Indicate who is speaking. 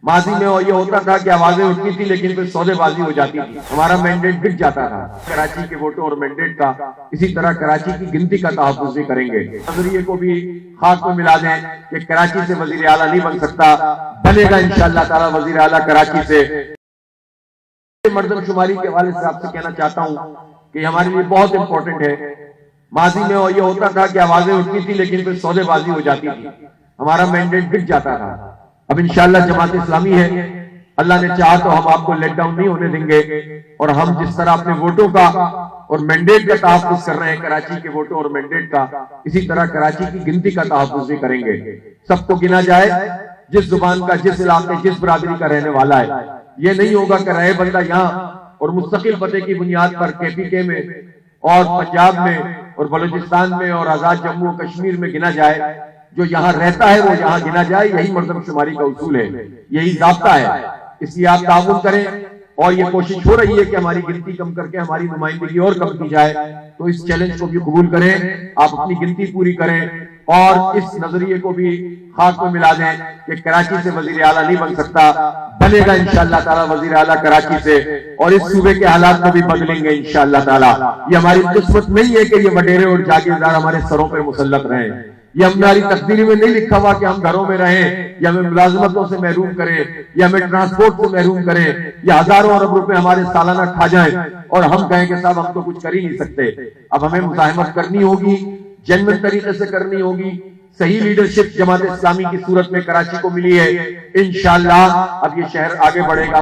Speaker 1: ماضی میں یہ ہوتا تھا کہ آوازیں اٹھتی تھی لیکن پھر سودے بازی ہو جاتی تھی، ہمارا مینڈیٹ بک جاتا تھا۔ کراچی کے ووٹوں اور مینڈیٹ کا اسی طرح کراچی کی گنتی کا تحفظ بھی کریں گے۔ نظریے کو بھی خاک میں ملا دیں کہ کراچی سے وزیر اعلیٰ نہیں بن سکتا، بنے گا انشاءاللہ تعالی وزیر اعلیٰ کراچی سے۔ مردم شماری کے حوالے سے آپ سے کہنا چاہتا ہوں کہ ہمارے لیے بہت امپورٹنٹ ہے۔ ماضی میں یہ ہوتا تھا کہ آوازیں اٹھتی تھی لیکن پھر سودے بازی ہو جاتی تھی، ہمارا مینڈیٹ بک جاتا تھا۔ اب انشاءاللہ جماعت اسلامی ہے، اللہ نے چاہا تو ہم آپ کو لیٹ ڈاؤن نہیں ہونے دیں گے، اور ہم جس طرح اپنے ووٹوں کا اور مینڈیٹ کا تحفظ کر رہے ہیں کراچی کے ووٹوں اور مینڈیٹ کا، اسی طرح کراچی کی گنتی کا تحفظ بھی کریں گے۔ سب کو گنا جائے، جس زبان کا، جس علاقے، جس برادری کا رہنے والا ہے۔ یہ نہیں ہوگا کہ رہے بندہ یہاں اور مستقل پتے کی بنیاد پر کے پی کے میں اور پنجاب میں اور بلوچستان میں اور آزاد جموں و کشمیر میں گنا جائے، جو یہاں رہتا ہے وہ یہاں گنا جائے۔ یہی مردم شماری کا اصول ہے، یہی ضابطہ ہے۔ اس لیے آپ تعاون کریں، اور یہ کوشش ہو رہی ہے کہ ہماری گنتی کم کر کے ہماری نمائندگی اور کم کی جائے، تو اس چیلنج کو بھی قبول کریں، آپ اپنی گنتی پوری کریں، اور اس نظریے کو بھی خاک میں ملا دیں کہ کراچی سے وزیر اعلیٰ نہیں بن سکتا، بنے گا انشاءاللہ تعالی وزیر اعلیٰ کراچی سے، اور اس صوبے کے حالات کو بھی بدلیں گے انشاءاللہ تعالی۔ یہ ہماری قسمت نہیں ہے کہ یہ وڈیرے اور جاگیردار ہمارے سروں پر مسلط رہیں، یہ ہماری تقدیر میں نہیں لکھا ہوا کہ ہم گھروں میں رہیں یا ہمیں ملازمتوں سے محروم کریں یا ہمیں ٹرانسپورٹ سے محروم کریں یا ہزاروں ارب روپے ہمارے سالانہ کھا جائیں اور ہم کہیں کہ صاحب ہم تو کچھ کر ہی نہیں سکتے۔ اب ہمیں مزاحمت کرنی ہوگی، جنوین طریقے سے کرنی ہوگی۔ صحیح لیڈرشپ جماعت اسلامی کی صورت میں کراچی کو ملی ہے، انشاءاللہ اب یہ شہر آگے بڑھے گا۔